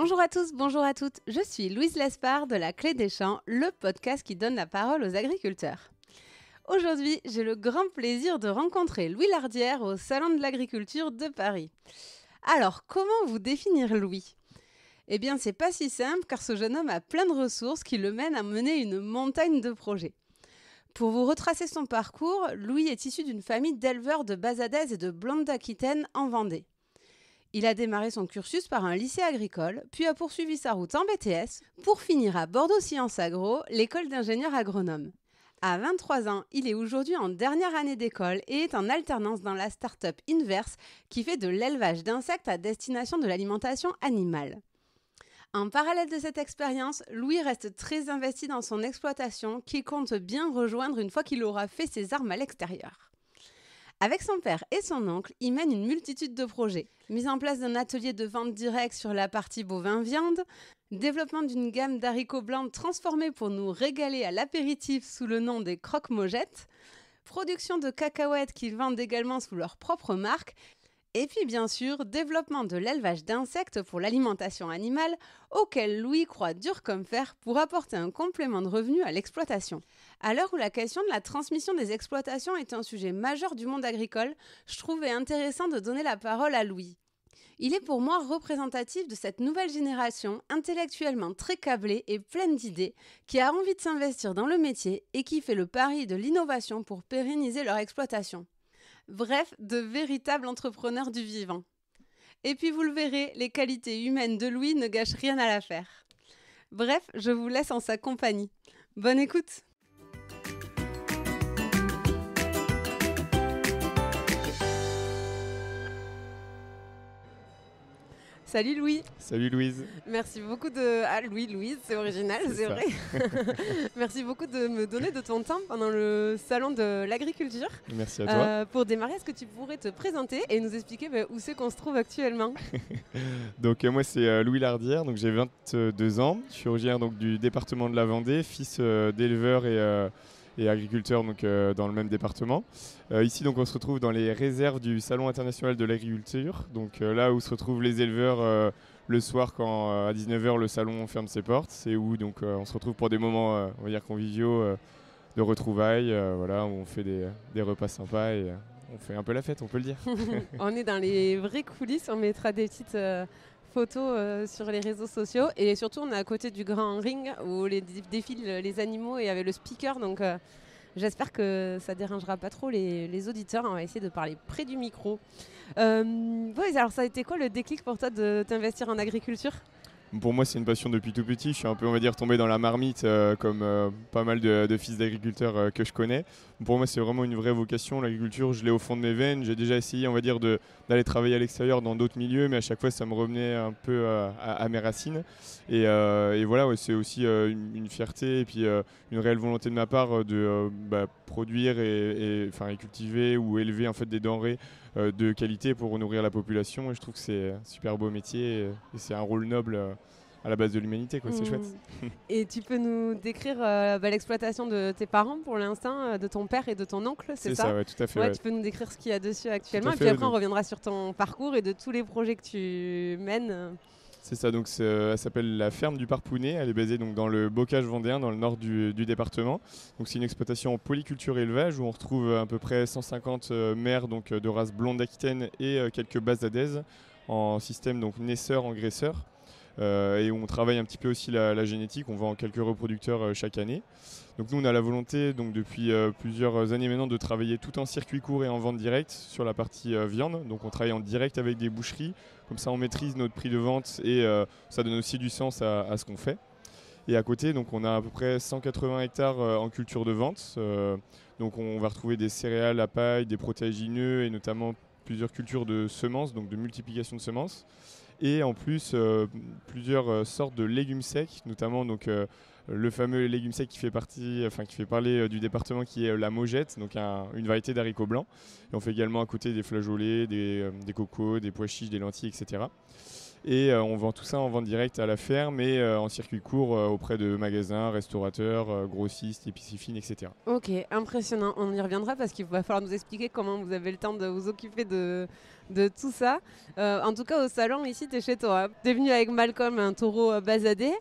Bonjour à tous, bonjour à toutes. Je suis Louise Lespard de La Clé des Champs, le podcast qui donne la parole aux agriculteurs. Aujourd'hui, j'ai le grand plaisir de rencontrer Louis Lardière au Salon de l'Agriculture de Paris. Alors, comment vous définir Louis ? Eh bien, c'est pas si simple car ce jeune homme a plein de ressources qui le mènent à mener une montagne de projets. Pour vous retracer son parcours, Louis est issu d'une famille d'éleveurs de Bazadès et de Blancs d'Aquitaine en Vendée. Il a démarré son cursus par un lycée agricole, puis a poursuivi sa route en BTS pour finir à Bordeaux Sciences Agro, l'école d'ingénieurs agronomes. À 23 ans, il est aujourd'hui en dernière année d'école et est en alternance dans la start-up Inverse qui fait de l'élevage d'insectes à destination de l'alimentation animale. En parallèle de cette expérience, Louis reste très investi dans son exploitation qu'il compte bien rejoindre une fois qu'il aura fait ses armes à l'extérieur. Avec son père et son oncle, il mène une multitude de projets. Mise en place d'un atelier de vente directe sur la partie bovin-viande, développement d'une gamme d'haricots blancs transformés pour nous régaler à l'apéritif sous le nom des croque-mojettes, production de cacahuètes qu'ils vendent également sous leur propre marque, et puis bien sûr, développement de l'élevage d'insectes pour l'alimentation animale, auquel Louis croit dur comme fer pour apporter un complément de revenu à l'exploitation. À l'heure où la question de la transmission des exploitations est un sujet majeur du monde agricole, je trouvais intéressant de donner la parole à Louis. Il est pour moi représentatif de cette nouvelle génération, intellectuellement très câblée et pleine d'idées, qui a envie de s'investir dans le métier et qui fait le pari de l'innovation pour pérenniser leur exploitation. Bref, de véritables entrepreneurs du vivant. Et puis vous le verrez, les qualités humaines de Louis ne gâchent rien à l'affaire. Bref, je vous laisse en sa compagnie. Bonne écoute! Salut Louis. Salut Louise. Merci beaucoup de... Ah Louise, c'est original, c'est vrai. Merci beaucoup de me donner de ton temps pendant le salon de l'agriculture. Merci à toi. Pour démarrer, est-ce que tu pourrais te présenter et nous expliquer où c'est qu'on se trouve actuellement ? Donc moi c'est Louis Lardière, donc j'ai 22 ans. Je suis originaire donc, du département de la Vendée, fils d'éleveur et agriculteur donc, dans le même département. Ici donc on se retrouve dans les réserves du Salon international de l'agriculture, donc là où se retrouvent les éleveurs le soir quand à 19h le salon ferme ses portes. C'est où donc on se retrouve pour des moments on va dire conviviaux de retrouvailles, voilà, où on fait des repas sympas et on fait un peu la fête, on peut le dire. On est dans les vraies coulisses, on mettra des petites photos sur les réseaux sociaux et surtout on est à côté du grand ring où défilent les animaux et avec le speaker, donc j'espère que ça dérangera pas trop les auditeurs. On va essayer de parler près du micro. Alors ça a été quoi le déclic pour toi de t'investir en agriculture ? Pour moi, c'est une passion depuis tout petit. Je suis un peu, on va dire, tombé dans la marmite comme pas mal de fils d'agriculteurs que je connais. Pour moi, c'est vraiment une vraie vocation. L'agriculture, je l'ai au fond de mes veines. J'ai déjà essayé, on va dire, d'aller travailler à l'extérieur dans d'autres milieux, mais à chaque fois, ça me revenait un peu à mes racines. Et voilà, ouais, c'est aussi une fierté et puis une réelle volonté de ma part de produire et cultiver ou élever en fait, des denrées de qualité pour nourrir la population. Et je trouve que c'est un super beau métier et c'est un rôle noble à la base de l'humanité, quoi. C'est chouette. Et tu peux nous décrire l'exploitation de tes parents pour l'instant, de ton père et de ton oncle, c'est ça ? C'est ça, ouais, tout à fait. Ouais, Ouais. tu peux nous décrire ce qu'il y a dessus actuellement et Fait, puis après on reviendra sur ton parcours et de tous les projets que tu mènes. C'est ça, donc elle s'appelle la ferme du Parpounet. Elle est basée donc, dans le Bocage vendéen, dans le nord du département. Donc, c'est une exploitation en polyculture et élevage où on retrouve à peu près 150 mères donc, de race blonde d'Aquitaine et quelques Bazadès en système donc, naisseur-engraisseur. Et où on travaille un petit peu aussi la génétique. On vend quelques reproducteurs chaque année. Donc nous, on a la volonté donc, depuis plusieurs années maintenant de travailler tout en circuit court et en vente directe sur la partie viande. Donc on travaille en direct avec des boucheries. Comme ça, on maîtrise notre prix de vente et ça donne aussi du sens à ce qu'on fait. Et à côté, donc, on a à peu près 180 hectares en culture de vente. Donc on va retrouver des céréales à paille, des protéagineux et notamment plusieurs cultures de semences, donc de multiplication de semences. Et en plus, plusieurs sortes de légumes secs, notamment donc, le fameux légume sec qui fait parler du département qui est la mojette, donc une variété d'haricots blancs. Et on fait également à côté des flageolets, des cocos, des pois chiches, des lentilles, etc. Et on vend tout ça en vente directe à la ferme et en circuit court auprès de magasins, restaurateurs, grossistes, épiceries fines, etc. Ok, impressionnant. On y reviendra parce qu'il va falloir nous expliquer comment vous avez le temps de vous occuper de tout ça. En tout cas, au salon, ici, tu es chez toi. Tu es venu avec Malcolm, un taureau basadé.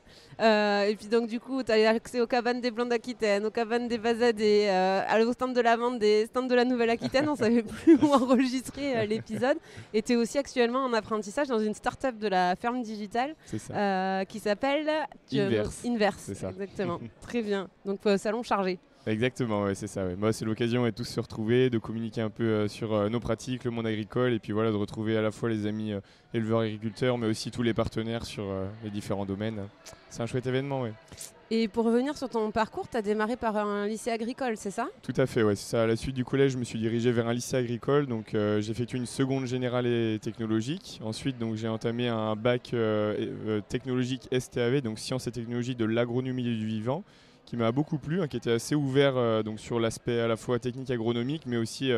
Et puis donc, du coup, tu as accès aux cabanes des Blancs d'Aquitaine, aux cabanes des basadés, au stand de la vente des stands de la Nouvelle-Aquitaine. On ne savait plus où enregistrer l'épisode. Et tu es aussi actuellement en apprentissage dans une start-up de la ferme digitale qui s'appelle Inverse. C'est ça. Exactement. Très bien. Donc, salon chargé. Exactement, ouais, c'est ça. Ouais. Moi, c'est l'occasion de tous se retrouver, de communiquer un peu sur nos pratiques, le monde agricole, et puis voilà, de retrouver à la fois les amis éleveurs agriculteurs, mais aussi tous les partenaires sur les différents domaines. C'est un chouette événement, ouais. Et pour revenir sur ton parcours, tu as démarré par un lycée agricole, c'est ça ? Tout à fait, ouais, c'est ça. À la suite du collège, je me suis dirigé vers un lycée agricole, donc j'ai effectué une seconde générale et technologique. Ensuite, donc, j'ai entamé un bac technologique STAV, donc sciences et technologies de l'agronomie et du vivant, qui m'a beaucoup plu, qui était assez ouvert donc sur l'aspect à la fois technique agronomique, mais aussi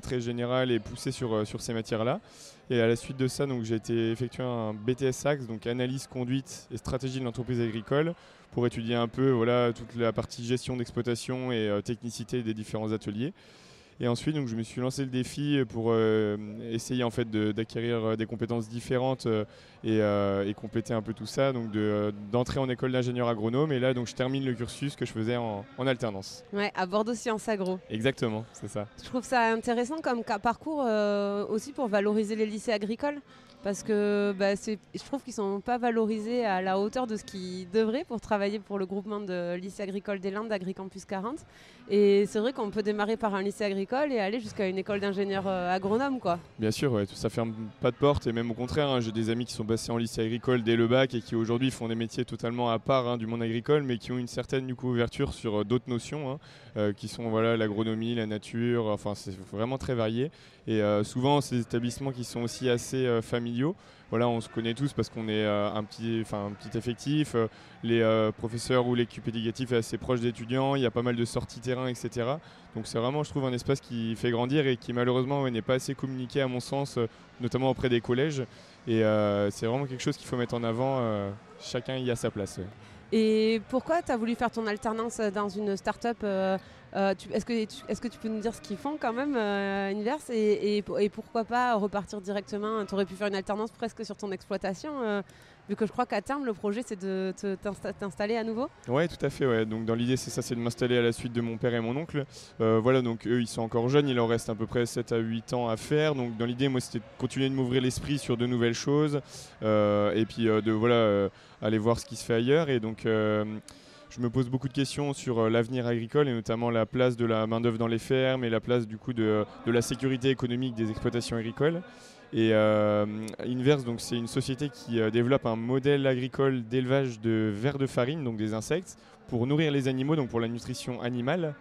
très général et poussé sur ces matières-là. Et à la suite de ça, donc, j'ai été effectuer un BTS Axe, donc analyse, conduite et stratégie de l'entreprise agricole, pour étudier un peu toute la partie gestion d'exploitation et technicité des différents ateliers. Et ensuite, donc, je me suis lancé le défi pour essayer en fait d'acquérir des compétences différentes et compléter un peu tout ça, donc d'entrer en école d'ingénieur agronome. Et là, donc, je termine le cursus que je faisais en alternance. Ouais, à Bordeaux Sciences Agro. Exactement, c'est ça. Je trouve ça intéressant comme parcours aussi pour valoriser les lycées agricoles. Parce que je trouve qu'ils ne sont pas valorisés à la hauteur de ce qu'ils devraient pour travailler pour le groupement de lycées agricoles des Landes, AgriCampus 40. Et c'est vrai qu'on peut démarrer par un lycée agricole et aller jusqu'à une école d'ingénieur agronome, quoi. Bien sûr, ouais, ça ferme pas de porte. Et même au contraire, j'ai des amis qui sont passés en lycée agricole dès le bac et qui aujourd'hui font des métiers totalement à part du monde agricole, mais qui ont une certaine ouverture sur d'autres notions, qui sont l'agronomie, la nature. Enfin, c'est vraiment très varié. Et souvent, ces établissements qui sont aussi assez familiaux. Voilà, on se connaît tous parce qu'on est un petit effectif. Les professeurs ou l'équipe éducative est assez proche d'étudiants. Il y a pas mal de sorties terrain, etc. Donc c'est vraiment, je trouve, un espace qui fait grandir et qui malheureusement n'est pas assez communiqué à mon sens, notamment auprès des collèges. Et c'est vraiment quelque chose qu'il faut mettre en avant. Chacun y a sa place. Ouais. Et pourquoi tu as voulu faire ton alternance dans une start-up est-ce que tu peux nous dire ce qu'ils font quand même, Inverse, et pourquoi pas repartir directement? Tu aurais pu faire une alternance presque sur ton exploitation, vu que je crois qu'à terme, le projet, c'est de t'installer à nouveau. Oui, tout à fait. Ouais. Donc, dans l'idée, c'est de m'installer à la suite de mon père et mon oncle. Voilà, donc eux, ils sont encore jeunes, il leur reste à peu près 7 à 8 ans à faire. Donc, dans l'idée, moi, c'était de continuer de m'ouvrir l'esprit sur de nouvelles choses et puis aller voir ce qui se fait ailleurs. Et donc, je me pose beaucoup de questions sur l'avenir agricole et notamment la place de la main-d'œuvre dans les fermes et la place du coup de la sécurité économique des exploitations agricoles. Et Inverse, donc, c'est une société qui développe un modèle agricole d'élevage de vers de farine, donc des insectes, pour nourrir les animaux, donc pour la nutrition animale.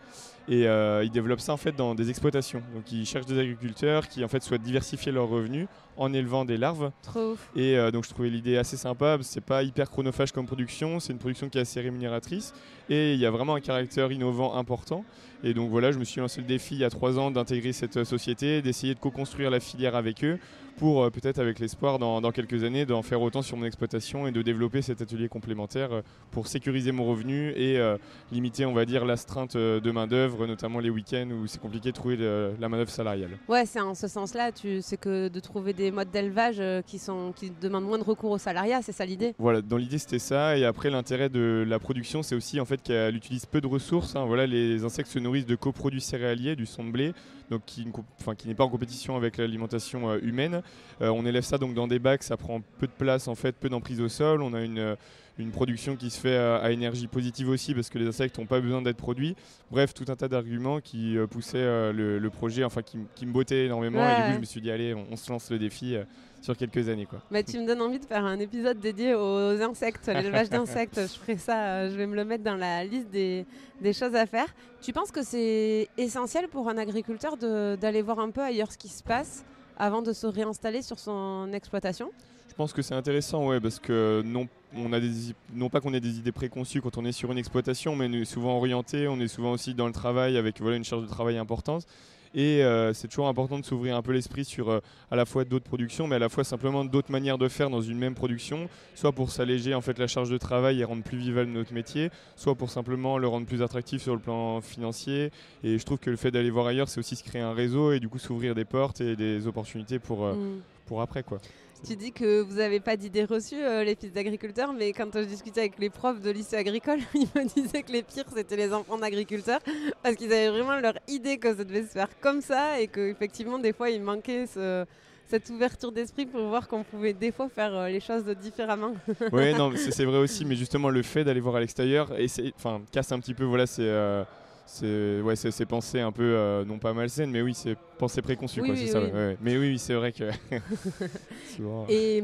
Et ils développent ça en fait dans des exploitations. Donc ils cherchent des agriculteurs qui en fait souhaitent diversifier leurs revenus en élevant des larves. Trop ouf. Et donc je trouvais l'idée assez sympa. C'est pas hyper chronophage comme production, c'est une production qui est assez rémunératrice et il y a vraiment un caractère innovant important. Et donc voilà, je me suis lancé le défi il y a 3 ans d'intégrer cette société, d'essayer de co-construire la filière avec eux pour peut-être avec l'espoir dans quelques années d'en faire autant sur mon exploitation et de développer cet atelier complémentaire pour sécuriser mon revenu et limiter, on va dire, l'astreinte de main-d'œuvre, notamment les week-ends où c'est compliqué de trouver la main-d'œuvre salariale. Ouais, c'est en ce sens-là, c'est que de trouver des modes d'élevage qui demandent moins de recours au salariat, c'est ça l'idée? Voilà, dans l'idée c'était ça. Et après, l'intérêt de la production, c'est aussi en fait qu'elle utilise peu de ressources. Voilà, les insectes se nourrissent de coproduits céréaliers, du son de blé, donc qui n'est pas en compétition avec l'alimentation humaine. On élève ça donc dans des bacs, ça prend peu de place en fait, peu d'emprise au sol. On a une production qui se fait à énergie positive aussi parce que les insectes n'ont pas besoin d'être produits. Bref, tout un tas d'arguments qui poussaient le projet, enfin qui me bottaient énormément. Ouais. Et du coup, je me suis dit, allez, on se lance le défi sur quelques années, quoi. Bah, tu me donnes envie de faire un épisode dédié aux insectes, l'élevage d'insectes. Je ferai ça, je vais me le mettre dans la liste des choses à faire. Tu penses que c'est essentiel pour un agriculteur d'aller voir un peu ailleurs ce qui se passe avant de se réinstaller sur son exploitation? Je pense que c'est intéressant, ouais, parce que non pas qu'on ait des idées préconçues quand on est sur une exploitation, mais on est souvent orienté, on est souvent aussi dans le travail avec une charge de travail importante. Et c'est toujours important de s'ouvrir un peu l'esprit sur à la fois d'autres productions, mais à la fois simplement d'autres manières de faire dans une même production, soit pour s'alléger en fait la charge de travail et rendre plus vivable notre métier, soit pour simplement le rendre plus attractif sur le plan financier. Et je trouve que le fait d'aller voir ailleurs, c'est aussi se créer un réseau et du coup s'ouvrir des portes et des opportunités pour après, quoi. Tu dis que vous n'avez pas d'idées reçues, les fils d'agriculteurs, mais quand je discutais avec les profs de lycée agricole, ils me disaient que les pires, c'était les enfants d'agriculteurs, parce qu'ils avaient vraiment leur idée que ça devait se faire comme ça, et qu'effectivement, des fois, il manquait cette ouverture d'esprit pour voir qu'on pouvait des fois faire les choses différemment. Oui, non, c'est vrai aussi, mais justement, le fait d'aller voir à l'extérieur, casse un petit peu, voilà, c'est pensées un peu, non pas malsaines, mais oui, c'est pensées préconçues. Oui, quoi, oui, c'est ça, oui. ouais. Mais oui, c'est vrai que... souvent... Et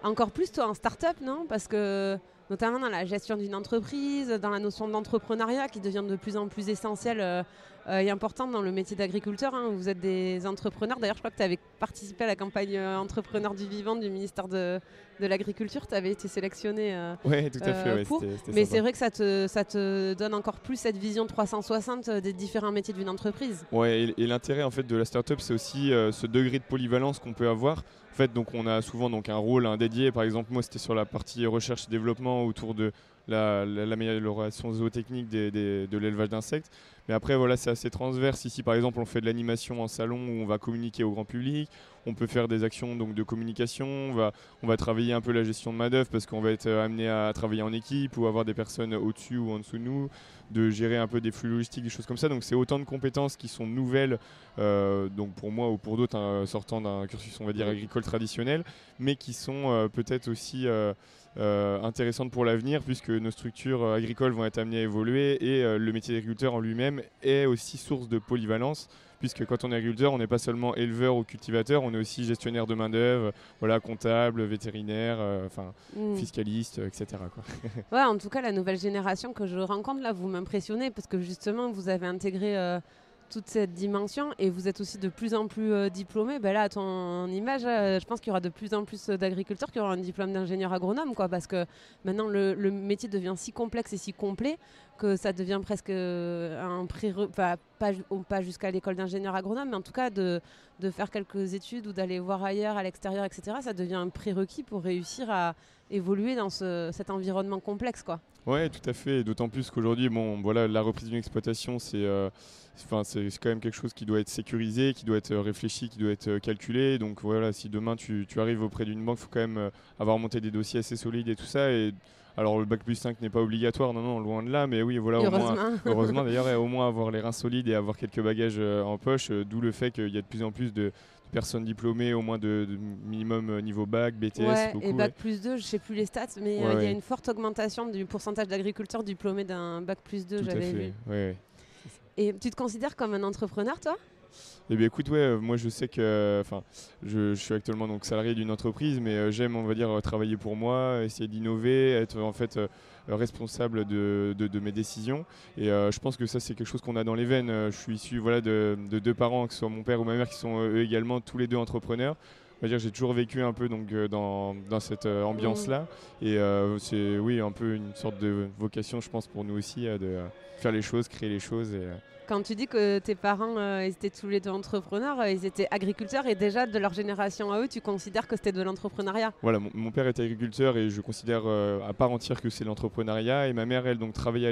encore plus toi en start-up, non? Parce que notamment dans la gestion d'une entreprise, dans la notion d'entrepreneuriat qui devient de plus en plus essentielle et importante dans le métier d'agriculteur. Hein. Vous êtes des entrepreneurs. D'ailleurs, je crois que tu avais participé à la campagne Entrepreneur du Vivant du ministère de l'Agriculture. Tu avais été sélectionné Oui, tout à fait. Ouais, pour. c'était Mais sympa. c'est vrai que ça te donne encore plus cette vision 360 des différents métiers d'une entreprise. Ouais, et l'intérêt en fait de la startup, c'est aussi ce degré de polyvalence qu'on peut avoir. En fait, donc on a souvent donc un rôle dédié. Par exemple, moi, c'était sur la partie recherche et développement autour de l'amélioration zootechnique de l'élevage d'insectes. Mais après, voilà, c'est assez transverse. Ici, par exemple, on fait de l'animation en salon où on va communiquer au grand public. On peut faire des actions donc, de communication. On va travailler un peu la gestion de main-d'œuvre parce qu'on va être amené à travailler en équipe ou avoir des personnes au-dessus ou en dessous de nous, de gérer un peu des flux logistiques, des choses comme ça. Donc, c'est autant de compétences qui sont nouvelles, donc pour moi ou pour d'autres, sortant d'un cursus, on va dire, agricole traditionnel, mais qui sont peut-être aussi intéressantes pour l'avenir puisque nos structures agricoles vont être amenées à évoluer et le métier d'agriculteur en lui-même est aussi source de polyvalence puisque quand on est agriculteur, on n'est pas seulement éleveur ou cultivateur, on est aussi gestionnaire de main-d'œuvre, voilà, comptable, vétérinaire, fiscaliste, etc. quoi. Ouais, en tout cas, la nouvelle génération que je rencontre là, vous m'impressionnez parce que justement, vous avez intégré toute cette dimension et vous êtes aussi de plus en plus diplômés. Ben là, à ton image, je pense qu'il y aura de plus en plus d'agriculteurs qui auront un diplôme d'ingénieur agronome, quoi, parce que maintenant le métier devient si complexe et si complet que ça devient presque un prérequis, pas jusqu'à l'école d'ingénieur agronome, mais en tout cas de faire quelques études ou d'aller voir ailleurs, à l'extérieur, etc. Ça devient un prérequis pour réussir à évoluer dans cet environnement complexe, quoi. Ouais, tout à fait. D'autant plus qu'aujourd'hui, voilà, la reprise d'une exploitation, c'est quand même quelque chose qui doit être sécurisé, qui doit être réfléchi, qui doit être calculé. Donc voilà, si demain tu arrives auprès d'une banque, il faut quand même avoir monté des dossiers assez solides et tout ça. Et alors le bac plus 5 n'est pas obligatoire, non, loin de là. Mais oui, voilà, heureusement d'ailleurs, et au moins avoir les reins solides et avoir quelques bagages en poche. D'où le fait qu'il y a de plus en plus de personnes diplômées au moins de minimum niveau bac, BTS. Ouais, beaucoup, et bac plus 2, je sais plus les stats, mais il y a une forte augmentation du pourcentage d'agriculteurs diplômés d'un bac plus 2, j'avais vu. Ouais. Et tu te considères comme un entrepreneur, toi ? Eh bien, écoute, moi je sais que, je suis actuellement donc salarié d'une entreprise, mais j'aime, on va dire, travailler pour moi, essayer d'innover, être en fait responsable de mes décisions. Et je pense que ça, c'est quelque chose qu'on a dans les veines. Je suis issu, voilà, de deux parents, que ce soit mon père ou ma mère, qui sont eux également tous les deux entrepreneurs. On va dire, j'ai toujours vécu un peu donc dans cette ambiance-là, et c'est un peu une sorte de vocation, je pense, pour nous aussi, de faire les choses, créer les choses. Quand tu dis que tes parents ils étaient tous les deux entrepreneurs, ils étaient agriculteurs et déjà de leur génération à eux, tu considères que c'était de l'entrepreneuriat ? Voilà, mon père était agriculteur et je considère à part entière que c'est l'entrepreneuriat. Et ma mère, elle, donc travaille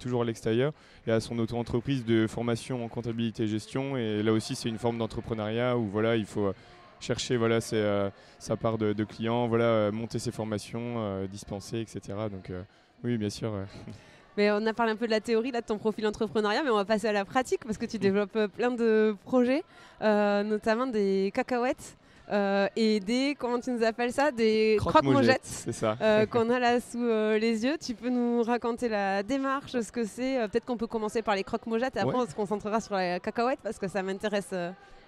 toujours à l'extérieur et a son auto-entreprise de formation en comptabilité et gestion. Et là aussi, c'est une forme d'entrepreneuriat où voilà, il faut chercher sa part de clients, monter ses formations, dispenser, etc. Donc oui, bien sûr. Mais on a parlé un peu de la théorie là, de ton profil entrepreneuriat, mais on va passer à la pratique parce que tu développes plein de projets, notamment des cacahuètes et des, comment tu nous appelles ça, des croque-mojettes, c'est ça. qu'on a là sous les yeux. Tu peux nous raconter la démarche, ce que c'est ? Peut-être qu'on peut commencer par les croque-mojettes et après on se concentrera sur la cacahuète parce que ça m'intéresse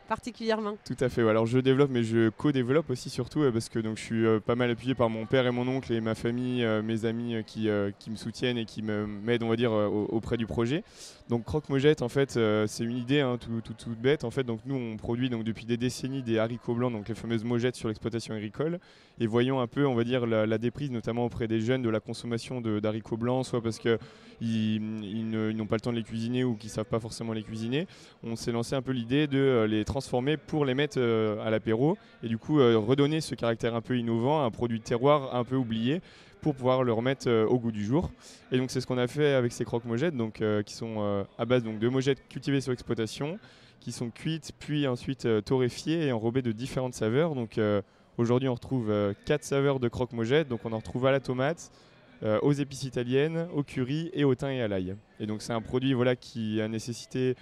particulièrement. Tout à fait. Ouais. Alors je développe, mais je co-développe aussi surtout parce que donc je suis pas mal appuyé par mon père et mon oncle et ma famille, mes amis qui me soutiennent et qui m'aident, on va dire, auprès du projet. Donc Croque-Mojette, en fait, c'est une idée toute bête. En fait, donc nous on produit donc depuis des décennies des haricots blancs, donc les fameuses mojettes sur l'exploitation agricole, et voyons un peu, on va dire, la déprise, notamment auprès des jeunes, de la consommation d'haricots blancs, soit parce que ils n'ont pas le temps de les cuisiner ou qu'ils savent pas forcément les cuisiner. On s'est lancé un peu l'idée de les transformer pour les mettre à l'apéro et du coup redonner ce caractère un peu innovant, un produit de terroir un peu oublié pour pouvoir le remettre au goût du jour. Et donc c'est ce qu'on a fait avec ces croque-mojettes, donc qui sont à base donc, de mojettes cultivées sur exploitation, qui sont cuites puis ensuite torréfiées et enrobées de différentes saveurs. Donc aujourd'hui on retrouve 4 saveurs de croque-mojettes, donc on en retrouve à la tomate, aux épices italiennes, au curry et au thym et à l'ail. Et donc c'est un produit voilà, qui a nécessité,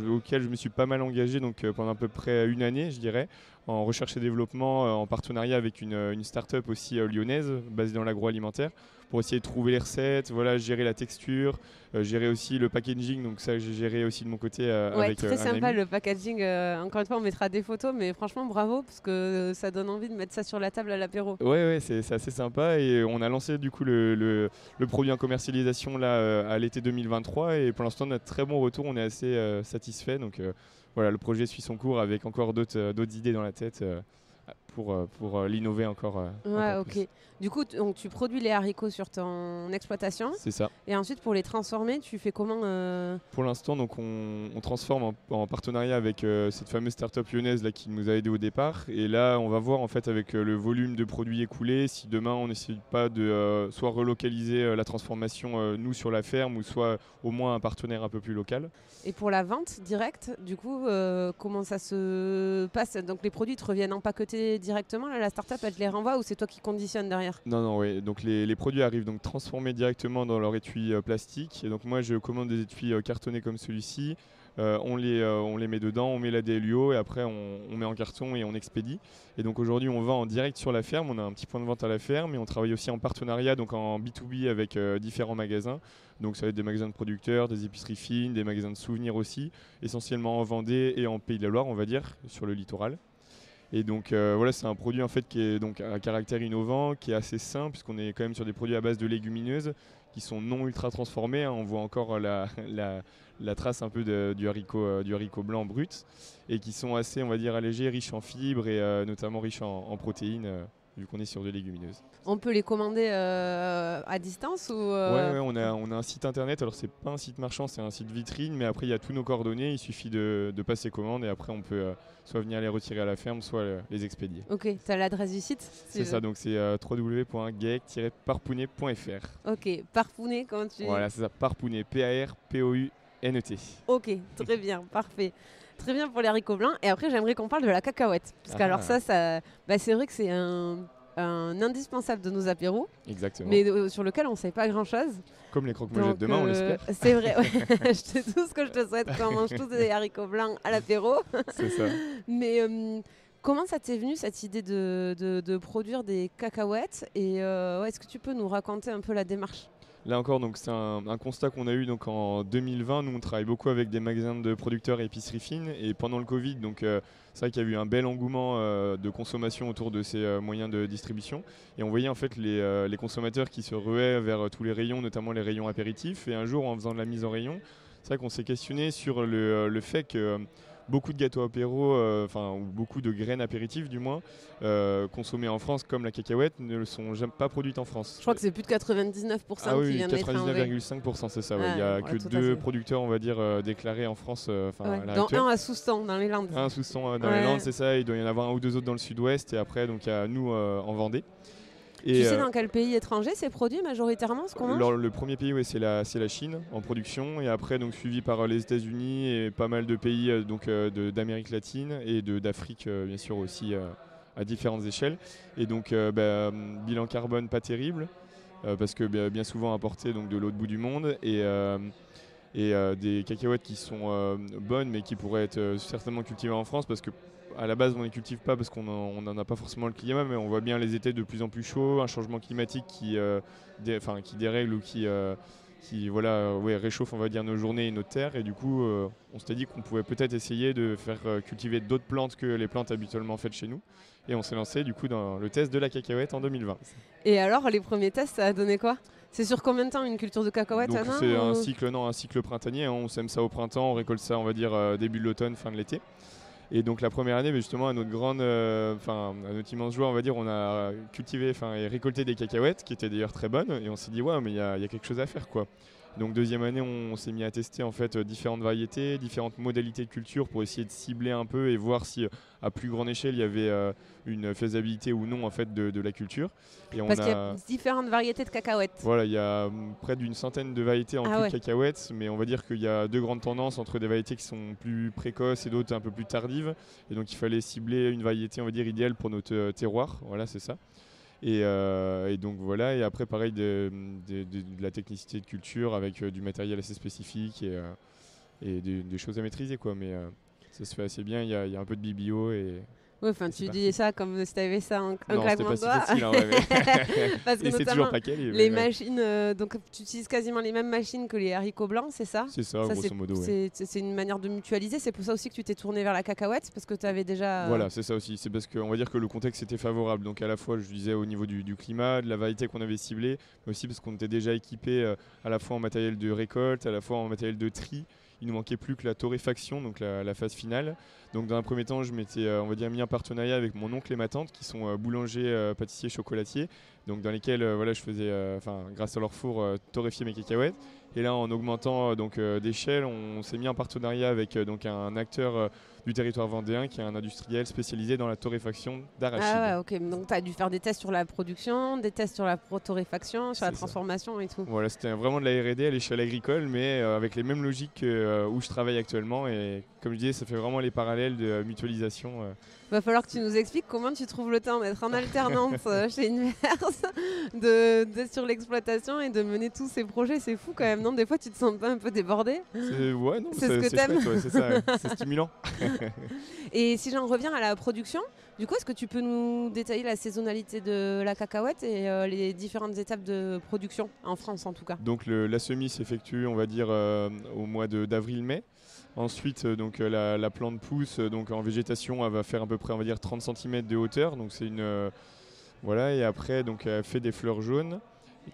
auquel je me suis pas mal engagé donc, pendant à peu près une année, je dirais, en recherche et développement, en partenariat avec une start-up aussi lyonnaise, basée dans l'agroalimentaire, pour essayer de trouver les recettes, voilà, gérer la texture, gérer aussi le packaging, donc ça j'ai géré aussi de mon côté avec très un sympa ami. le packaging. Encore une fois, on mettra des photos, mais franchement, bravo, parce que ça donne envie de mettre ça sur la table à l'apéro. Ouais, c'est assez sympa et on a lancé du coup le produit en commercialisation là à l'été 2023 et pour l'instant on a de très bon retour, on est assez satisfait. Donc voilà, le projet suit son cours avec encore d'autres idées dans la tête pour l'innover encore. Ouais, Encore ok. plus. Du coup, donc, tu produis les haricots sur ton exploitation C'est ça. et ensuite pour les transformer, tu fais comment Pour l'instant, donc on transforme en partenariat avec cette fameuse start-up lyonnaise là, qui nous a aidé au départ. Et là, on va voir en fait avec le volume de produits écoulés si demain on n'essaye pas de soit relocaliser la transformation nous sur la ferme ou soit au moins un partenaire un peu plus local. Et pour la vente directe, du coup, comment ça se passe? Donc les produits te reviennent empaquetés directement, là, la start-up elle te les renvoie ou c'est toi qui conditionne derrière? Non, oui. Donc les produits arrivent donc transformés directement dans leur étui plastique. Et donc moi, je commande des étuis cartonnés comme celui-ci. On les met dedans, on met la DLUO et après on met en carton et on expédie. Et donc aujourd'hui, on vend en direct sur la ferme. On a un petit point de vente à la ferme et on travaille aussi en partenariat, donc en B2B avec différents magasins. Donc ça va être des magasins de producteurs, des épiceries fines, des magasins de souvenirs aussi, essentiellement en Vendée et en Pays de la Loire, on va dire, sur le littoral. Et donc voilà, c'est un produit en fait qui est donc à caractère innovant, qui est assez sain puisqu'on est quand même sur des produits à base de légumineuses qui sont non ultra transformés. On voit encore la trace un peu du haricot blanc brut et qui sont assez, on va dire, allégés, riches en fibres et notamment riches en protéines vu qu'on est sur des légumineuses. On peut les commander à distance ou Ouais, on a un site internet. Alors c'est pas un site marchand, c'est un site vitrine, mais après il y a tous nos coordonnées. Il suffit de passer commande et après on peut soit venir les retirer à la ferme, soit les expédier. Ok, tu as l'adresse du site? C'est ça, donc c'est www.geek-parpounet.fr. Ok, parfounet, comment tu... Voilà, c'est ça, Parpounet, P-A-R-P-O-U-N-E-T. Ok, très bien, parfait. Très bien pour les haricots blancs. Et après, j'aimerais qu'on parle de la cacahuète. Parce que alors c'est vrai que c'est un indispensable de nos apéros, Exactement. mais sur lequel on ne sait pas grand-chose. Comme les croque-mojettes demain, on l'espère. C'est vrai, ouais. C'est tout ce que je te souhaite, qu'on mange tous des haricots blancs à l'apéro. C'est ça. Mais comment ça t'est venu cette idée de produire des cacahuètes? Et est-ce que tu peux nous raconter un peu la démarche? Là encore, donc c'est un constat qu'on a eu donc en 2020. Nous, on travaille beaucoup avec des magasins de producteurs et épiceries fines. Et pendant le Covid, donc c'est vrai qu'il y a eu un bel engouement de consommation autour de ces moyens de distribution. Et on voyait en fait les consommateurs qui se ruaient vers tous les rayons, notamment les rayons apéritifs. Et un jour, en faisant de la mise en rayon, c'est vrai qu'on s'est questionné sur le fait que beaucoup de gâteaux apéros, ou beaucoup de graines apéritives du moins, consommées en France comme la cacahuète, ne sont jamais pas produites en France. Je crois que c'est plus de 99% ah oui, qui viennent d'être enlevés. 99,5%, c'est ça. Il n'y a que 2 producteurs, on va dire, déclarés en France. Dont un à Soustan, dans les Landes. Un à Soustan dans les Landes, c'est ça. Il doit y en avoir un ou deux autres dans le sud-ouest. Et après, donc, il y a nous en Vendée. Et tu sais dans quel pays étranger c'est produit majoritairement ce qu'on mange? Le premier pays, c'est la Chine en production, et après donc suivi par les États-Unis et pas mal de pays d'Amérique latine et d'Afrique bien sûr aussi à différentes échelles. Et donc bilan carbone pas terrible parce que bien souvent importé donc de l'autre bout du monde et des cacahuètes qui sont bonnes mais qui pourraient être certainement cultivées en France parce que à la base, on ne les cultive pas parce qu'on n'en a pas forcément le climat, mais on voit bien les étés de plus en plus chauds, un changement climatique qui dérègle ou qui réchauffe, on va dire, nos journées et notre terre. Et du coup, on s'était dit qu'on pouvait peut-être essayer de faire cultiver d'autres plantes que les plantes habituellement faites chez nous. Et on s'est lancé du coup dans le test de la cacahuète en 2020. Et alors, les premiers tests, ça a donné quoi? C'est sur combien de temps une culture de cacahuètes? Donc c'est un cycle printanier. On sème ça au printemps, on récolte ça, on va dire, début de l'automne, fin de l'été. Et donc la première année, justement, à notre immense joie, on va dire, on a cultivé et récolté des cacahuètes qui étaient d'ailleurs très bonnes. Et on s'est dit, ouais, mais il y a quelque chose à faire, quoi. Donc deuxième année, on s'est mis à tester en fait différentes variétés, différentes modalités de culture pour essayer de cibler un peu et voir si à plus grande échelle il y avait une faisabilité ou non en fait de la culture. Et Parce qu'il y a différentes variétés de cacahuètes. Voilà, il y a près d'une centaine de variétés en tout de cacahuètes, mais on va dire qu'il y a deux grandes tendances entre des variétés qui sont plus précoces et d'autres un peu plus tardives. Et donc il fallait cibler une variété, on va dire, idéale pour notre terroir. Voilà, c'est ça. Et donc voilà, et après pareil de la technicité de culture avec du matériel assez spécifique et des choses à maîtriser, quoi. Mais ça se fait assez bien, il y a un peu de bibio et... Oui, enfin, tu dis ça comme si tu avais ça un claquement de doigts. Non, c'était pas si facile, mais... Parce que c'est toujours pas quali. Les machines, donc tu utilises quasiment les mêmes machines que les haricots blancs, c'est ça? C'est ça, grosso modo, c'est une manière de mutualiser, c'est pour ça aussi que tu t'es tourné vers la cacahuète, parce que tu avais déjà... Voilà, c'est ça aussi, c'est parce qu'on va dire que le contexte était favorable, donc à la fois, je disais, au niveau du climat, de la variété qu'on avait ciblée, mais aussi parce qu'on était déjà équipé à la fois en matériel de récolte, à la fois en matériel de tri. Il ne manquait plus que la torréfaction, donc la phase finale. Donc dans un premier temps, je m'étais mis en partenariat avec mon oncle et ma tante qui sont boulangers, pâtissiers, chocolatiers, donc dans lesquels je faisais, grâce à leur four, torréfier mes cacahuètes. Et là, en augmentant d'échelle, on s'est mis en partenariat avec un acteur du territoire vendéen qui est un industriel spécialisé dans la torréfaction d'arachide. Ah ouais, ok. Donc tu as dû faire des tests sur la production, des tests sur la torréfaction, sur la transformation et tout. Voilà, c'était vraiment de la R&D à l'échelle agricole, mais avec les mêmes logiques où je travaille actuellement. Et comme je disais, ça fait vraiment les parallèles de mutualisation. Va falloir que tu nous expliques comment tu trouves le temps d'être en alternance chez Inverse, d'être sur l'exploitation et de mener tous ces projets. C'est fou quand même, non? Des fois, tu te sens pas un peu débordé? Ouais, non, c'est ce que t'aimes. Chouette, c'est ça, c'est stimulant. Et si j'en reviens à la production, du coup, est-ce que tu peux nous détailler la saisonnalité de la cacahuète et les différentes étapes de production, en France en tout cas? Donc la semis s'effectue, on va dire, au mois d'avril-mai. Ensuite, la plante pousse donc en végétation, elle va faire à peu près, on va dire, 30 cm de hauteur. Donc c'est et après, donc, elle fait des fleurs jaunes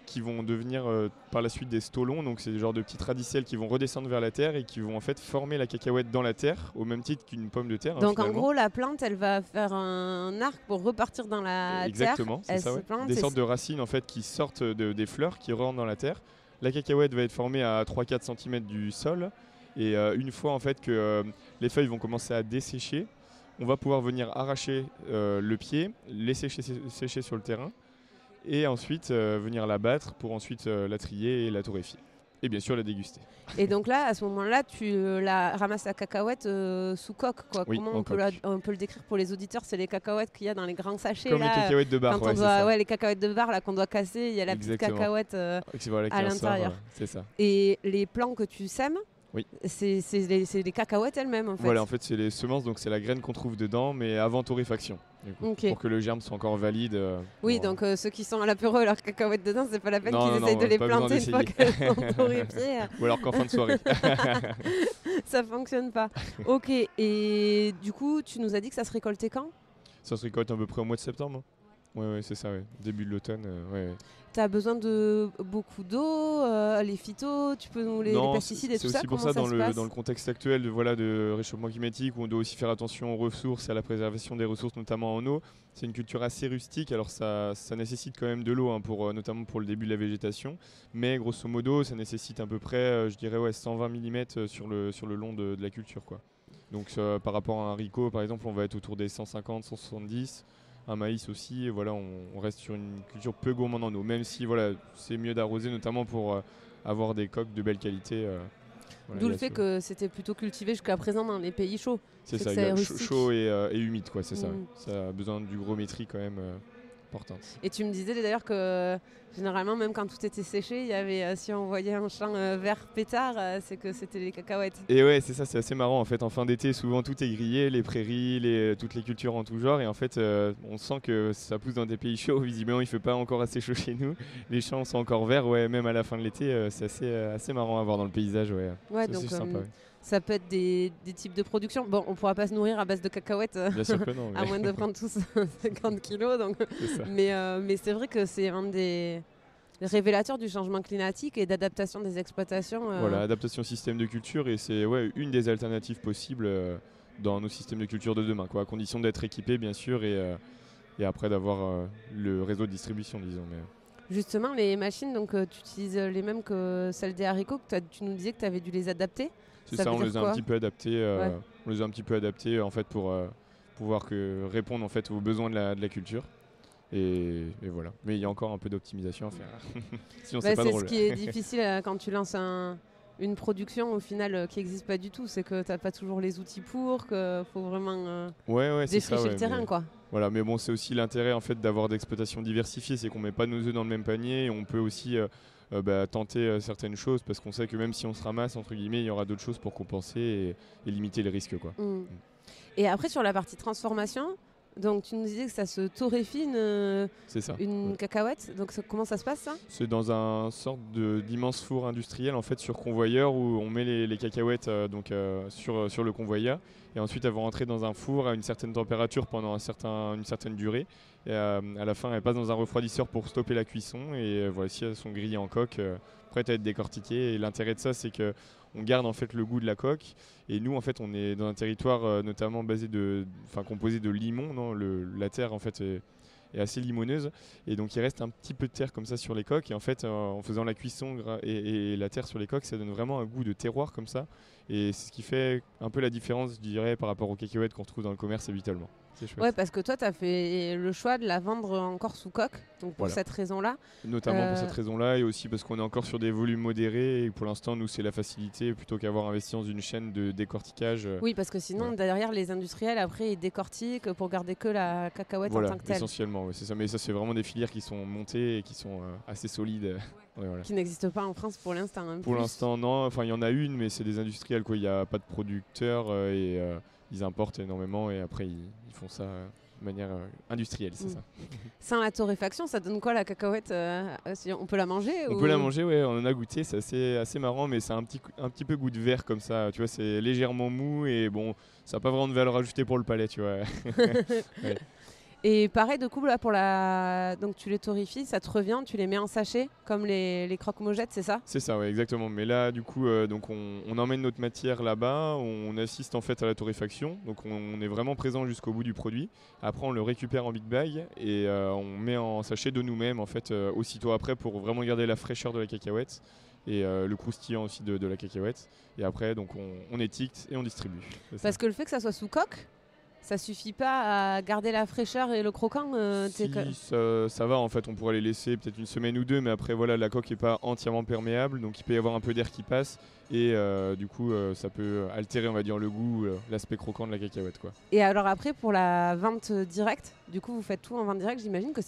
qui vont devenir par la suite des stolons. Donc c'est des genres de petits radicelles qui vont redescendre vers la terre et qui vont en fait former la cacahuète dans la terre, au même titre qu'une pomme de terre. Donc en gros, la plante, elle va faire un arc pour repartir dans la terre. Exactement, c'est ça. Des sortes de racines en fait qui sortent des fleurs, qui rentrent dans la terre. La cacahuète va être formée à 3-4 cm du sol. Et une fois en fait que les feuilles vont commencer à dessécher, on va pouvoir venir arracher le pied, les sécher sur le terrain et ensuite venir la battre pour ensuite la trier et la torréfier. Et bien sûr la déguster. Et donc là, à ce moment-là, tu ramasses la cacahuète sous coque, quoi. Oui, comment on peut le décrire pour les auditeurs? C'est les cacahuètes qu'il y a dans les grands sachets. Comme là, les cacahuètes de bar, les cacahuètes de bar là, qu'on doit casser, il y a la petite cacahuète à l'intérieur. C'est ça. Et les plants que tu sèmes, oui. C'est les cacahuètes elles-mêmes en fait. Voilà, en fait c'est les semences, donc c'est la graine qu'on trouve dedans, mais avant torréfaction, pour que le germe soit encore valide. Oui, donc ceux qui sont à l'apéro et leurs cacahuètes dedans, c'est pas la peine qu'ils essayent de les planter une fois qu'elles sont torréfiées. Ou alors qu'en fin de soirée. Ça fonctionne pas. Ok, et du coup tu nous as dit que ça se récoltait quand? Ça se récolte à peu près au mois de septembre. Ouais, c'est ça, début de l'automne. Tu as besoin de beaucoup d'eau, les phytos, tu peux nous les pesticides et tout ça? C'est aussi pour ça dans le contexte actuel de réchauffement climatique où on doit aussi faire attention aux ressources et à la préservation des ressources, notamment en eau. C'est une culture assez rustique, alors ça nécessite quand même de l'eau, notamment pour le début de la végétation. Mais grosso modo, ça nécessite à peu près, 120 mm sur le long de la culture, quoi. Donc par rapport à un haricot, par exemple, on va être autour des 150, 170. Un maïs aussi, et voilà, on reste sur une culture peu gourmande en eau, même si c'est mieux d'arroser, notamment pour avoir des coques de belle qualité. D'où le fait que c'était plutôt cultivé jusqu'à présent dans les pays chauds. C'est ça, chaud et humide, quoi, c'est ça. Ça a besoin d'hygrométrie quand même importante. Et tu me disais d'ailleurs que généralement, même quand tout était séché, il y avait, si on voyait un champ vert pétard, c'est que c'était les cacahuètes. Et ouais, c'est ça, c'est assez marrant. En fait, en fin d'été, souvent tout est grillé, les prairies, toutes les cultures en tout genre. Et en fait, on sent que ça pousse dans des pays chauds. Visiblement, il fait pas encore assez chaud chez nous. Les champs sont encore verts, ouais, même à la fin de l'été. C'est assez marrant à voir dans le paysage, ouais. Ouais, C'est donc aussi sympa. Ouais. ça peut être des types de production. Bon, on pourra pas se nourrir à base de cacahuètes, Bien sûr que non. à moins de prendre tous 50 kilos. Donc. C'est ça. Mais c'est vrai que c'est un des révélateurs du changement climatique et d'adaptation des exploitations. Voilà, adaptation système de culture. Et c'est une des alternatives possibles dans nos systèmes de culture de demain, quoi, à condition d'être équipés, bien sûr, et après d'avoir le réseau de distribution, disons. Mais... Justement, les machines, donc, tu utilises les mêmes que celles des haricots. Tu nous disais que tu avais dû les adapter. C'est ça, on les a un petit peu adaptés. On les a un petit peu adaptés en fait, pour pouvoir répondre en fait, aux besoins de la culture. Et voilà. Mais il y a encore un peu d'optimisation à faire. Sinon, c'est pas drôle. C'est ce qui est difficile quand tu lances une production au final qui n'existe pas du tout. C'est que tu n'as pas toujours les outils pour, qu'il faut vraiment défricher le terrain. Quoi. Voilà, mais bon, c'est aussi l'intérêt en fait, d'avoir des exploitations diversifiées. C'est qu'on ne met pas nos œufs dans le même panier. Et on peut aussi tenter certaines choses parce qu'on sait que même si on se ramasse, entre guillemets, il y aura d'autres choses pour compenser et limiter les risques. Quoi. Et après, sur la partie transformation, donc tu nous disais que ça se torréfie une cacahuète. Donc comment ça se passe ça ? C'est dans un sorte d'immense four industriel en fait sur convoyeur où on met les cacahuètes sur le convoyeur et ensuite elles vont rentrer dans un four à une certaine température pendant une certaine durée. Et à la fin elles passent dans un refroidisseur pour stopper la cuisson et voici elles sont grillées en coque, prêtes à être décortiquées. Et l'intérêt de ça c'est que on garde en fait le goût de la coque et nous en fait on est dans un territoire notamment composé de limon, non la terre en fait est assez limoneuse et donc il reste un petit peu de terre comme ça sur les coques et en fait en faisant la cuisson et la terre sur les coques ça donne vraiment un goût de terroir comme ça et c'est ce qui fait un peu la différence je dirais par rapport aux cacahuètes qu'on retrouve dans le commerce habituellement. Ouais, parce que toi, tu as fait le choix de la vendre encore sous coque, donc pour cette raison-là. Notamment pour cette raison-là, et aussi parce qu'on est encore sur des volumes modérés, et pour l'instant, nous, c'est la facilité, plutôt qu'avoir investi dans une chaîne de décortiquage. Oui, parce que sinon, derrière, les industriels, après, ils décortiquent pour garder que la cacahuète en tant que telle. Essentiellement, c'est ça. Mais ça, c'est vraiment des filières qui sont montées et qui sont assez solides. Qui n'existent pas en France pour l'instant. Pour l'instant, non. Enfin, il y en a une, mais c'est des industriels, quoi. Il n'y a pas de producteurs et... ils importent énormément et après ils font ça de manière industrielle, c'est ça. Sans la torréfaction, ça donne quoi la cacahuète on peut la manger On peut la manger, ouais, on en a goûté, c'est assez marrant, mais c'est un petit peu goût de verre comme ça, tu vois, c'est légèrement mou et bon, ça n'a pas vraiment de valeur ajoutée pour le palais, tu vois. Ouais. Et pareil, de coup, là, donc tu les torréfies, ça te revient, tu les mets en sachet, comme les croque-mojettes, c'est ça ? C'est ça, ouais, exactement. Mais là, du coup, donc on emmène notre matière là-bas, on assiste en fait à la torréfaction, donc on est vraiment présent jusqu'au bout du produit. Après, on le récupère en big bag et on met en sachet de nous-mêmes, en fait, aussitôt après, pour vraiment garder la fraîcheur de la cacahuète et le croustillant aussi de la cacahuète. Et après, donc on étiquette et on distribue. Parce que le fait que ça soit sous coque, ça suffit pas à garder la fraîcheur et le croquant ça va en fait, on pourrait les laisser peut-être une semaine ou deux, mais après voilà, la coque n'est pas entièrement perméable, donc il peut y avoir un peu d'air qui passe et du coup ça peut altérer on va dire le goût, l'aspect croquant de la cacahuète quoi. Et alors après pour la vente directe, du coup vous faites tout en vente directe, j'imagine que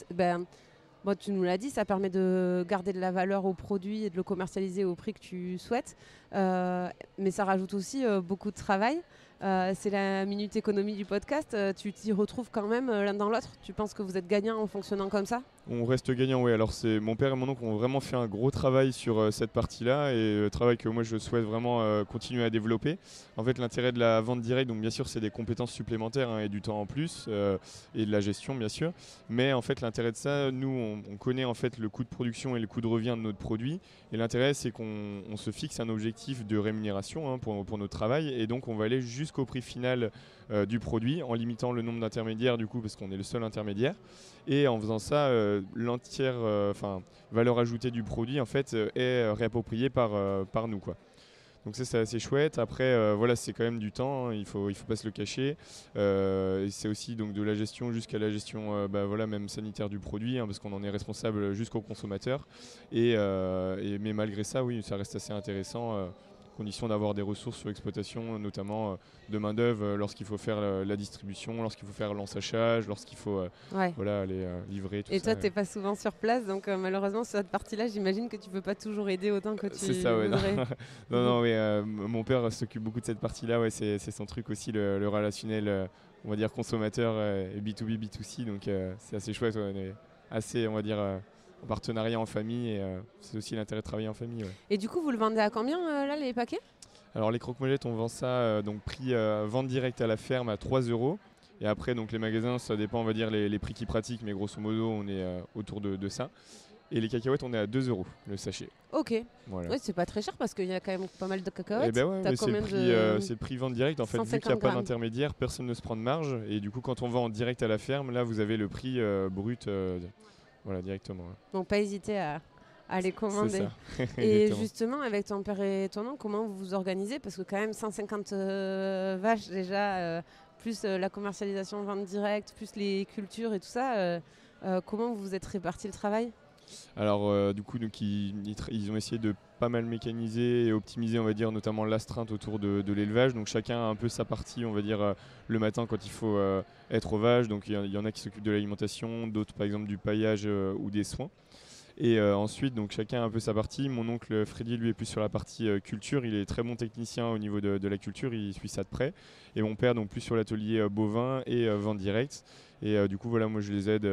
tu nous l'as dit, ça permet de garder de la valeur au produit et de le commercialiser au prix que tu souhaites, mais ça rajoute aussi beaucoup de travail. C'est la minute économie du podcast. Tu t'y retrouves quand même l'un dans l'autre. Tu penses que vous êtes gagnant en fonctionnant comme ça ? On reste gagnant, oui. Alors c'est mon père et mon oncle ont vraiment fait un gros travail sur cette partie-là et travail que moi je souhaite vraiment continuer à développer. En fait, l'intérêt de la vente directe, donc bien sûr, c'est des compétences supplémentaires et du temps en plus et de la gestion, bien sûr. Mais en fait, l'intérêt de ça, nous, on connaît en fait le coût de production et le coût de revient de notre produit. Et l'intérêt, c'est qu'on se fixe un objectif de rémunération pour notre travail et donc on va aller jusqu'au prix final du produit en limitant le nombre d'intermédiaires du coup parce qu'on est le seul intermédiaire et en faisant ça l'entière valeur ajoutée du produit en fait est réappropriée par nous quoi. Donc ça c'est assez chouette. Après voilà, c'est quand même du temps, hein, il faut pas se le cacher. Et c'est aussi donc de la gestion jusqu'à la gestion voilà, même sanitaire du produit hein, parce qu'on en est responsable jusqu'au consommateur mais malgré ça oui, ça reste assez intéressant condition d'avoir des ressources sur l'exploitation, notamment de main-d'œuvre lorsqu'il faut faire la distribution, lorsqu'il faut faire l'ensachage, lorsqu'il faut aller livrer. Tout et ça, toi, tu n'es pas souvent sur place, donc malheureusement, sur cette partie-là, j'imagine que tu ne peux pas toujours aider autant que tu C'est ça, ouais. voudrais. Non, mon père s'occupe beaucoup de cette partie-là, ouais, c'est son truc aussi, le relationnel, on va dire, consommateur et B2B, B2C, donc c'est assez chouette, on est assez, on va dire, en partenariat en famille, et c'est aussi l'intérêt de travailler en famille. Ouais. Et du coup, vous le vendez à combien, là, les paquets ? Alors les croque-molettes, on vend ça, donc prix vente directe à la ferme à 3 €. Et après, donc les magasins, ça dépend, on va dire, les prix qu'ils pratiquent, mais grosso modo, on est autour de ça. Et les cacahuètes, on est à 2 € le sachet. Ok. Voilà. Ouais, c'est pas très cher parce qu'il y a quand même pas mal de cacahuètes. Eh ben ouais, c'est le prix vente direct. En fait, vu qu'il n'y a pas grammes. d'intermédiaire, personne ne se prend de marge. Et du coup, quand on vend en direct à la ferme, là, vous avez le prix brut directement. Donc, pas hésiter à les commander. C'est ça. Et justement, avec ton père et ton oncle, comment vous vous organisez ? Parce que quand même, 150 vaches déjà, plus la commercialisation vente directe, plus les cultures et tout ça, comment vous vous êtes réparti le travail ? Alors du coup, donc, ils ont essayé de pas mal mécaniser et optimiser, on va dire, notamment l'astreinte autour de l'élevage. Donc chacun a un peu sa partie, on va dire, le matin quand il faut être aux vaches. Donc il y en a qui s'occupent de l'alimentation, d'autres par exemple du paillage ou des soins. Et ensuite, donc chacun a un peu sa partie. Mon oncle Freddy, lui, est plus sur la partie culture. Il est très bon technicien au niveau de la culture. Il suit ça de près. Et mon père, donc plus sur l'atelier bovin et vente directe. Et du coup, voilà, moi, je les aide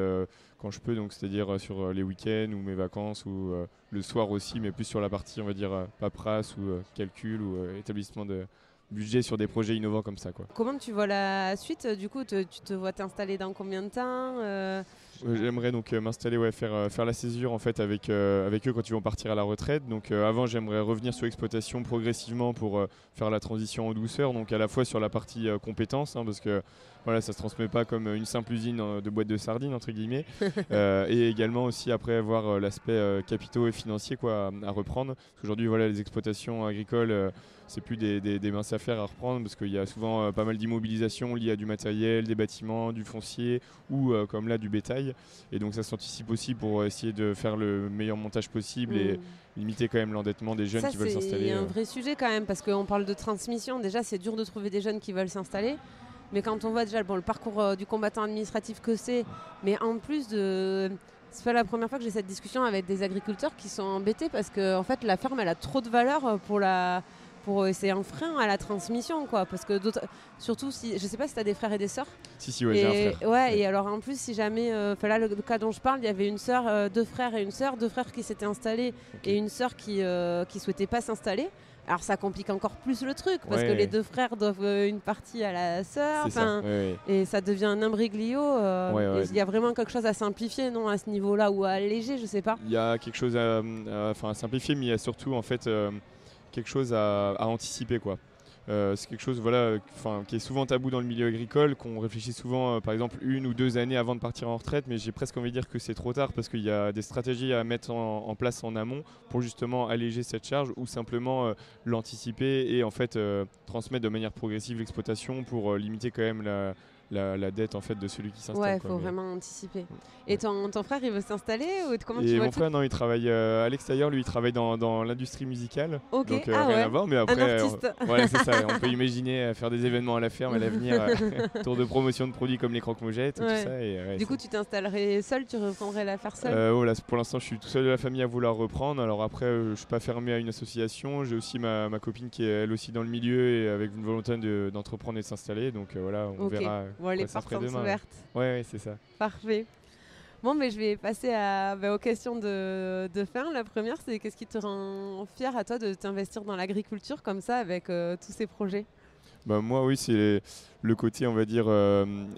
quand je peux. Donc, c'est-à-dire sur les week-ends ou mes vacances ou le soir aussi, mais plus sur la partie, on va dire, paperasse ou calcul ou établissement de budget sur des projets innovants comme ça, quoi. Comment tu vois la suite ? Du coup, tu te vois t'installer dans combien de temps ? J'aimerais donc m'installer, faire la césure en fait avec eux quand ils vont partir à la retraite. Donc avant, j'aimerais revenir sur l'exploitation progressivement pour faire la transition en douceur. Donc à la fois sur la partie compétences, parce que voilà, ça se transmet pas comme une simple usine de boîte de sardines entre guillemets. Et également aussi après avoir l'aspect capitaux et financiers à reprendre. Parce qu'aujourd'hui, voilà, les exploitations agricoles. C'est plus des minces affaires à reprendre parce qu'il y a souvent pas mal d'immobilisation liées à du matériel, des bâtiments, du foncier ou comme là du bétail. Et donc ça s'anticipe aussi pour essayer de faire le meilleur montage possible et limiter quand même l'endettement des jeunes qui veulent s'installer. C'est un vrai sujet quand même parce qu'on parle de transmission. Déjà, c'est dur de trouver des jeunes qui veulent s'installer. Mais quand on voit déjà le parcours du combattant administratif que c'est, mais en plus c'est pas la première fois que j'ai cette discussion avec des agriculteurs qui sont embêtés parce que en fait, la ferme elle a trop de valeur c'est un frein à la transmission, quoi. Parce que surtout si, je sais pas si tu as des frères et des sœurs. Si, ouais, j'ai un frère. Ouais, et alors en plus, si jamais, là, le cas dont je parle, il y avait une sœur, deux frères et une sœur, deux frères qui s'étaient installés et une sœur qui souhaitait pas s'installer. Alors ça complique encore plus le truc parce que les deux frères doivent une partie à la sœur, et ça devient un imbroglio. Il y a vraiment quelque chose à simplifier, non, à ce niveau-là, ou à alléger, je sais pas. Il y a quelque chose à simplifier, mais il y a surtout en fait quelque chose à anticiper, quoi. C'est quelque chose qui est souvent tabou dans le milieu agricole, qu'on réfléchit souvent par exemple 1 ou 2 années avant de partir en retraite, mais j'ai presque envie de dire que c'est trop tard parce qu'il y a des stratégies à mettre en place en amont pour justement alléger cette charge ou simplement l'anticiper et en fait transmettre de manière progressive l'exploitation pour limiter quand même la dette en fait de celui qui s'installe. Ouais, il faut vraiment anticiper. Et ton frère, il veut s'installer ou comment tu vois mon frère, non, il travaille à l'extérieur. Lui, il travaille dans l'industrie musicale. Ok. Donc rien à voir, mais après, un artiste. Voilà, c'est ça. On peut imaginer faire des événements à la ferme à l'avenir, tour de promotion de produits comme les croque-mojettes, tout ça. Et, du coup, tu t'installerais seul, tu reprendrais l'affaire seul. Pour l'instant, je suis tout seul de la famille à vouloir reprendre. Alors après, je suis pas fermé à une association. J'ai aussi ma copine qui est elle aussi dans le milieu et avec une volonté d'entreprendre et de s'installer. Donc voilà, on verra. Les portes sont ouvertes. Ouais, c'est ça. Parfait. Bon, mais je vais passer aux questions de fin. La première, c'est qu'est-ce qui te rend fier à toi de t'investir dans l'agriculture comme ça avec tous ces projets ? Moi, oui, c'est le côté, on va dire,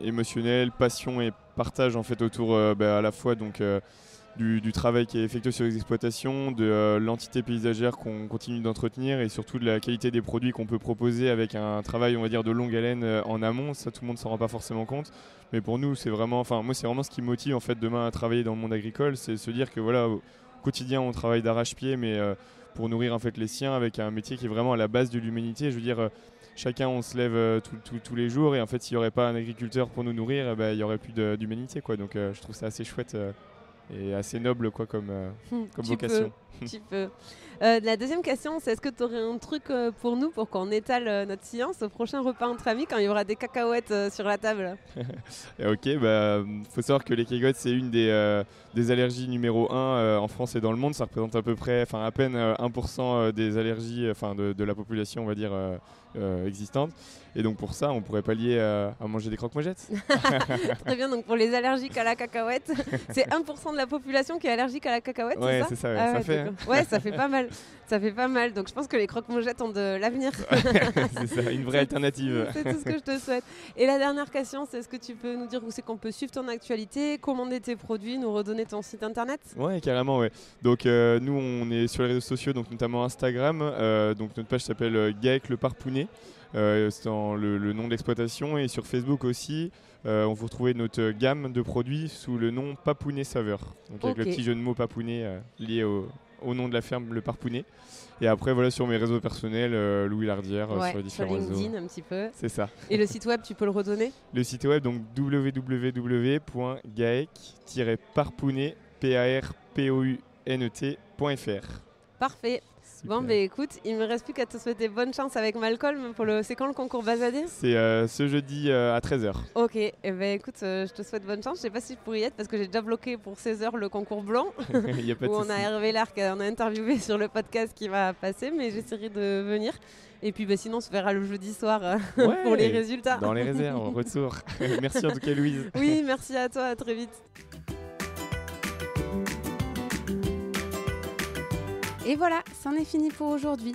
émotionnel, passion et partage en fait autour à la fois donc du travail qui est effectué sur les exploitations, de l'entité paysagère qu'on continue d'entretenir et surtout de la qualité des produits qu'on peut proposer avec un travail, on va dire, de longue haleine en amont. Ça, tout le monde ne s'en rend pas forcément compte. Mais pour nous, c'est vraiment ce qui me motive en fait, demain à travailler dans le monde agricole, c'est se dire que voilà, au quotidien, on travaille d'arrache-pied, mais pour nourrir en fait, les siens avec un métier qui est vraiment à la base de l'humanité. Je veux dire, chacun, on se lève tous les jours et en fait, s'il n'y aurait pas un agriculteur pour nous nourrir, il n'y aurait plus d'humanité, quoi. Donc, je trouve ça assez chouette. et assez noble quoi, comme vocation. Tu peux. La deuxième question, c'est est-ce que tu aurais un truc pour nous pour qu'on étale notre science au prochain repas entre amis quand il y aura des cacahuètes sur la table? Ok, faut savoir que les cacahuètes c'est une des allergies numéro 1 en France et dans le monde. Ça représente à peine 1% des allergies de la population, on va dire, existante. Et donc pour ça, on pourrait pallier à manger des croque-mojettes. Très bien, donc pour les allergiques à la cacahuète, c'est 1% de la population qui est allergique à la cacahuète, ouais, c'est ça? C'est ça, ouais, ça fait. Ouais, ça fait pas mal. Ça fait pas mal. Donc je pense que les croque-mojettes ont de l'avenir. C'est ça, une vraie alternative. C'est tout ce que je te souhaite. Et la dernière question, c'est est-ce que tu peux nous dire où c'est qu'on peut suivre ton actualité, commander tes produits, nous redonner ton site internet? Ouais, carrément, ouais. Donc nous, on est sur les réseaux sociaux, donc notamment Instagram. Donc notre page s'appelle Gaëc le Parpounet. C'est le nom de l'exploitation. Et sur Facebook aussi, on vous retrouvez notre gamme de produits sous le nom Papounet Saveur. Donc avec le petit jeu de mots Papounet lié au nom de la ferme, le Parpounet. Et après, voilà, sur mes réseaux personnels, Louis Lardière, sur les différents réseaux. Sur LinkedIn un petit peu. C'est ça. Et le site web, tu peux le redonner? Le site web, donc www.gaec-parpounet.fr. Parfait. Super. Bon, écoute, il me reste plus qu'à te souhaiter bonne chance avec Malcolm. C'est quand le concours Bazadier? C'est ce jeudi à 13h. Ok, écoute, je te souhaite bonne chance. Je sais pas si je pourrais y être parce que j'ai déjà bloqué pour 16h le concours blanc. Y a pas de où on a Hervé Larc, on a interviewé sur le podcast qui va passer, mais j'essaierai de venir. Et puis sinon, on se verra le jeudi soir pour les résultats. Dans les réserves, en retour. Merci en tout cas, Louise. Oui, merci à toi, à très vite. Et voilà, c'en est fini pour aujourd'hui.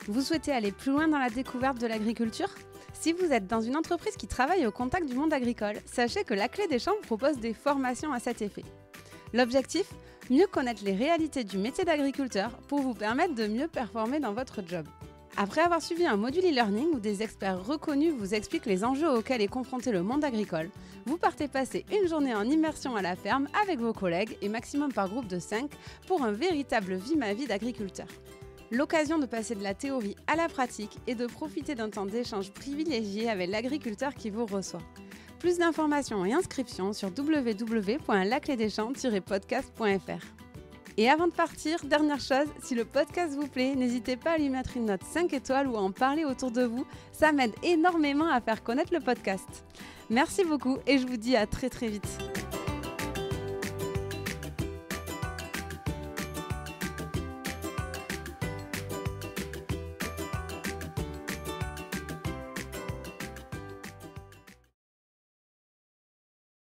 Vous souhaitez aller plus loin dans la découverte de l'agriculture ? Si vous êtes dans une entreprise qui travaille au contact du monde agricole, sachez que la Clé des Champs propose des formations à cet effet. L'objectif ? Mieux connaître les réalités du métier d'agriculteur pour vous permettre de mieux performer dans votre job. Après avoir suivi un module e-learning où des experts reconnus vous expliquent les enjeux auxquels est confronté le monde agricole, vous partez passer une journée en immersion à la ferme avec vos collègues et maximum par groupe de 5 pour un véritable vie-ma-vie d'agriculteur. L'occasion de passer de la théorie à la pratique et de profiter d'un temps d'échange privilégié avec l'agriculteur qui vous reçoit. Plus d'informations et inscriptions sur www.laclédeschamps-podcast.fr. Et avant de partir, dernière chose, si le podcast vous plaît, n'hésitez pas à lui mettre une note 5 étoiles ou à en parler autour de vous. Ça m'aide énormément à faire connaître le podcast. Merci beaucoup et je vous dis à très très vite.